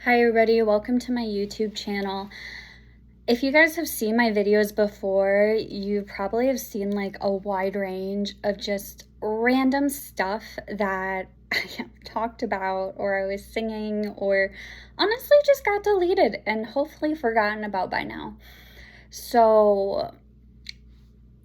Hi everybody, welcome to my YouTube channel. If you guys have seen my videos before, you probably have seen like a wide range of just random stuff that I have talked about or I was singing or honestly just got deleted and hopefully forgotten about by now. So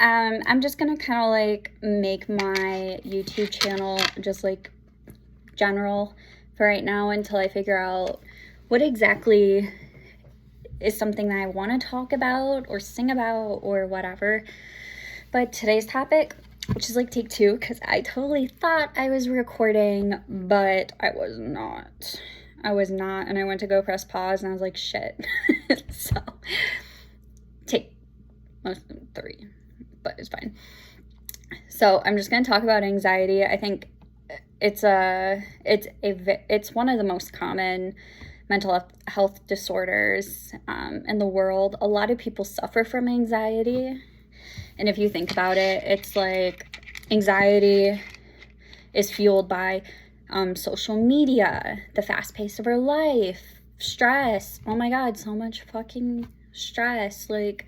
I'm just gonna kind of like make my YouTube channel just like general for right now until I figure out what exactly is something that I want to talk about or sing about or whatever. But today's topic, which is like take two, because I totally thought I was recording, but I was not. And I went to go press pause and I was like, shit. So, take three, but it's fine. So I'm just going to talk about anxiety. I think it's one of the most common mental health disorders in the world. A lot of people suffer from anxiety. And if you think about it, it's like anxiety is fueled by social media, the fast pace of our life, stress. Oh my God, so much fucking stress. Like,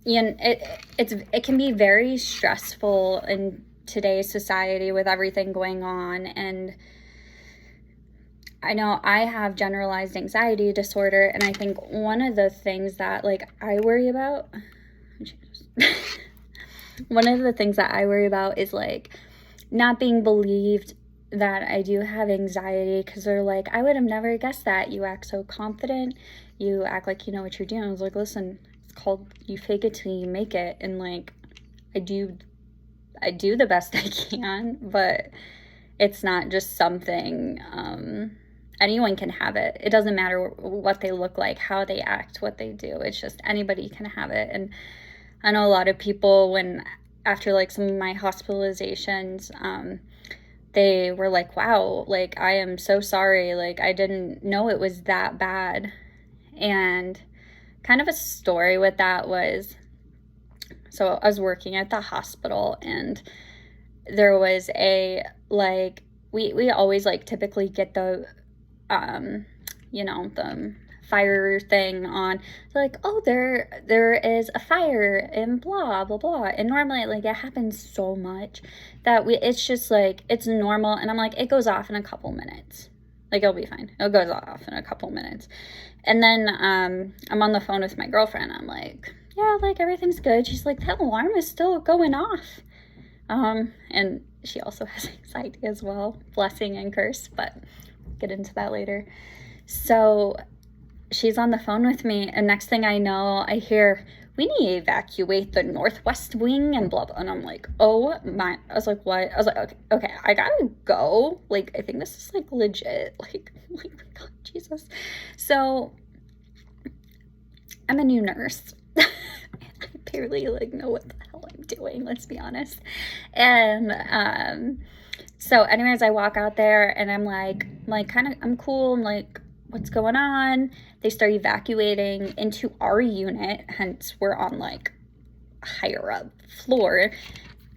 it can be very stressful in today's society with everything going on. And I know I have generalized anxiety disorder, and I think one of the things that like I worry about one of the things that I worry about is like not being believed that I do have anxiety, because they're like, I would have never guessed that. You act so confident, you act like you know what you're doing. I was like, listen, it's called you fake it till you make it, and like I do the best I can, but it's not just something anyone can have it. It doesn't matter what they look like, how they act, what they do. It's just anybody can have it. And I know a lot of people, when after like some of my hospitalizations, they were like, wow, like I am so sorry, like I didn't know it was that bad. And kind of a story with that was, so I was working at the hospital, and there was a like we always like typically get the the fire thing on. So like, oh, there is a fire and blah blah blah. And normally like it happens so much that it's just like it's normal, and I'm like, it goes off in a couple minutes, like it'll be fine, it goes off in a couple minutes. And then I'm on the phone with my girlfriend. I'm like, yeah, like everything's good. She's like, that alarm is still going off. And she also has anxiety as well, blessing and curse, but get into that later. So she's on the phone with me, and next thing I know, I hear, we need to evacuate the northwest wing and blah blah. And I'm like, oh my, I was like, what? I was like, okay, I gotta go. Like, I think this is like legit. Like, oh my God, Jesus. So I'm a new nurse. I barely like know what the hell I'm doing, let's be honest. And so anyways, I walk out there and I'm cool. I'm like, what's going on? They start evacuating into our unit, hence we're on like a higher up floor.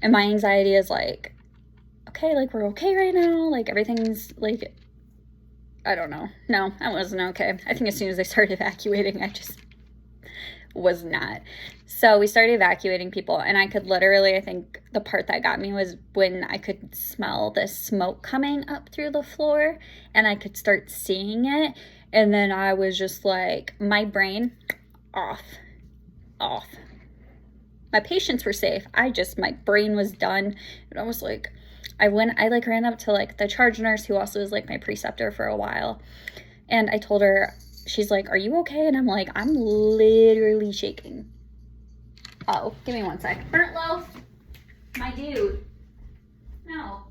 And my anxiety is like, okay, like we're okay right now. Like everything's like, I don't know. No, I wasn't okay. I think as soon as they started evacuating, I just was not. So we started evacuating people, and I could literally, I think the part that got me was when I could smell the smoke coming up through the floor, and I could start seeing it. And then I was just like, my brain off. My patients were safe. My brain was done. And I was like, I ran up to like the charge nurse, who also was like my preceptor for a while. And I told her, she's like, are you okay? And I'm like, I'm literally shaking. Oh, give me one sec. Burnt loaf, my dude. No.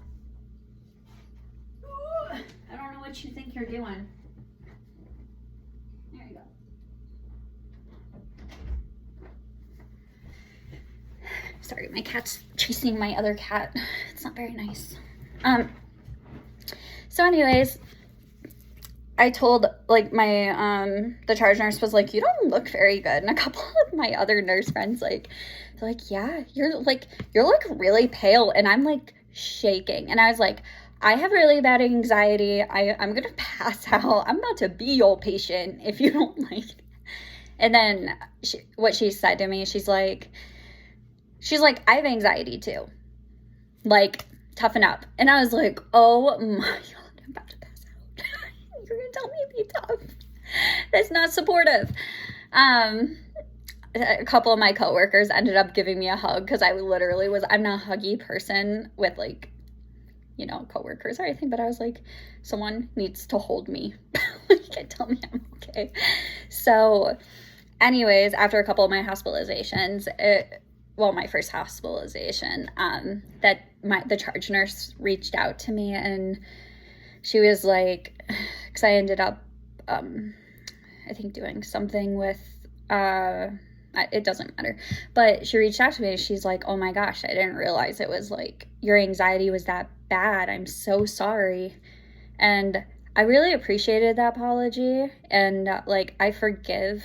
Ooh, I don't know what you think you're doing. There you go. Sorry, my cat's chasing my other cat. It's not very nice. So anyways, I told like my the charge nurse was like, you don't look very good. And a couple of my other nurse friends like, they're like, yeah, you're like really pale. And I'm like shaking. And I was like, I have really bad anxiety. I'm gonna pass out. I'm about to be your patient if you don't like it. And then what she said to me, she's like, I have anxiety too. Like, toughen up. And I was like, oh my God, I'm about to pass out. You're gonna tell me to be tough. That's not supportive. A couple of my coworkers ended up giving me a hug because I literally I'm not a huggy person with like, you know, coworkers or anything, but I was like, someone needs to hold me. Like, tell me I'm okay. So anyways, after a couple of my hospitalizations, my first hospitalization, the charge nurse reached out to me, and she was like, because I ended up, I think doing something with, it doesn't matter, but she reached out to me. She's like, oh my gosh, I didn't realize it was like, your anxiety was that bad. I'm so sorry. And I really appreciated that apology. And like, I forgive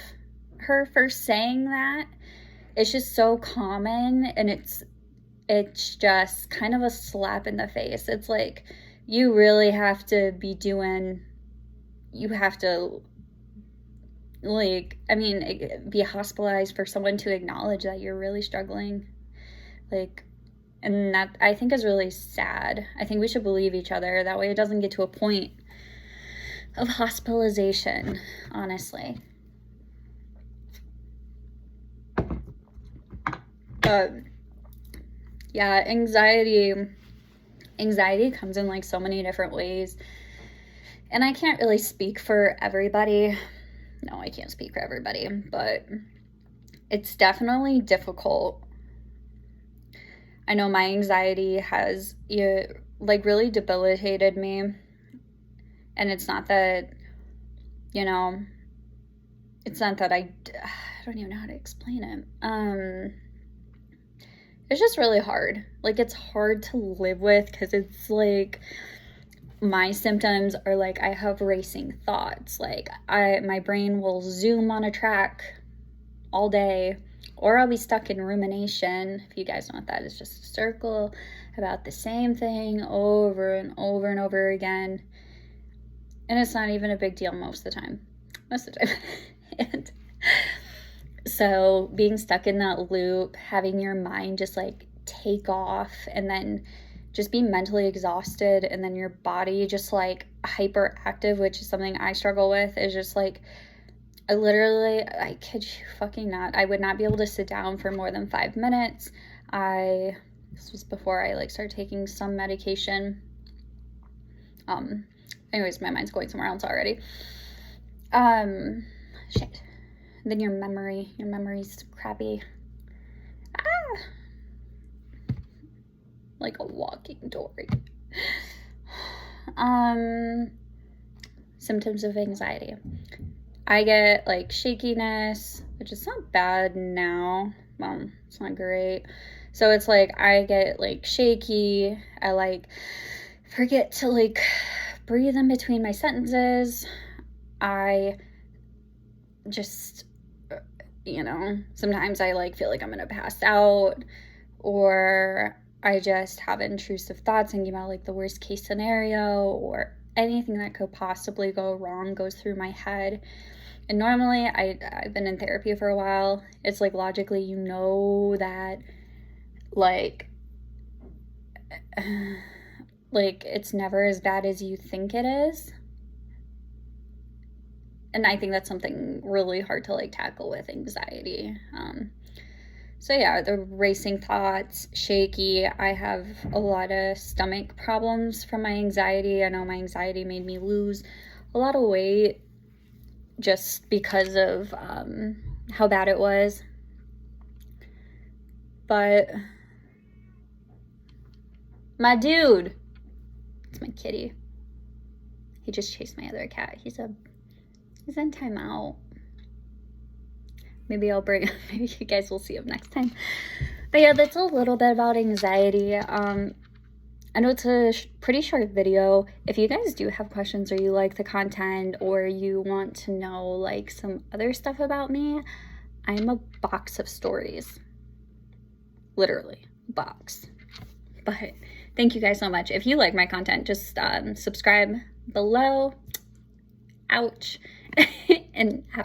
her for saying that. It's just so common, and it's just kind of a slap in the face. It's like, you really have to like, I mean, be hospitalized for someone to acknowledge that you're really struggling. Like, and that I think is really sad. I think we should believe each other. That way it doesn't get to a point of hospitalization, honestly. Yeah, anxiety comes in like so many different ways. And I can't really speak for everybody. No, I can't speak for everybody, but it's definitely difficult. I know my anxiety has like really debilitated me. And it's not that, you know, it's not that I don't even know how to explain it. It's just really hard. Like, it's hard to live with because it's like my symptoms are like I have racing thoughts. Like, my brain will zoom on a track all day, or I'll be stuck in rumination. If you guys know what that is, just a circle about the same thing over and over and over again. And it's not even a big deal most of the time. And so being stuck in that loop, having your mind just like take off, and then just be mentally exhausted, and then your body just like hyperactive, which is something I struggle with, is just like, I kid you fucking not, I would not be able to sit down for more than 5 minutes. This was before I like started taking some medication. Anyways, my mind's going somewhere else already. Shit. Then your memory's crappy. Like a walking Dory. Symptoms of anxiety. I get like shakiness, which is not bad now. Well, it's not great. So it's like I get like shaky. I like forget to like breathe in between my sentences. I just, you know, sometimes I like feel like I'm gonna pass out, or I just have intrusive thoughts thinking about like the worst case scenario, or anything that could possibly go wrong goes through my head. And normally I've been in therapy for a while. It's like logically, you know, that like it's never as bad as you think it is. And I think that's something really hard to like tackle with anxiety. So yeah, the racing thoughts, shaky. I have a lot of stomach problems from my anxiety. I know my anxiety made me lose a lot of weight just because of how bad it was. But my dude, it's my kitty. He just chased my other cat. He's in timeout. Maybe maybe you guys will see him next time. But yeah, that's a little bit about anxiety. I know it's a pretty short video. If you guys do have questions, or you like the content, or you want to know like some other stuff about me, I'm a box of stories. Literally, box. But Thank you guys so much. If you like my content, just subscribe below. Ouch. And have a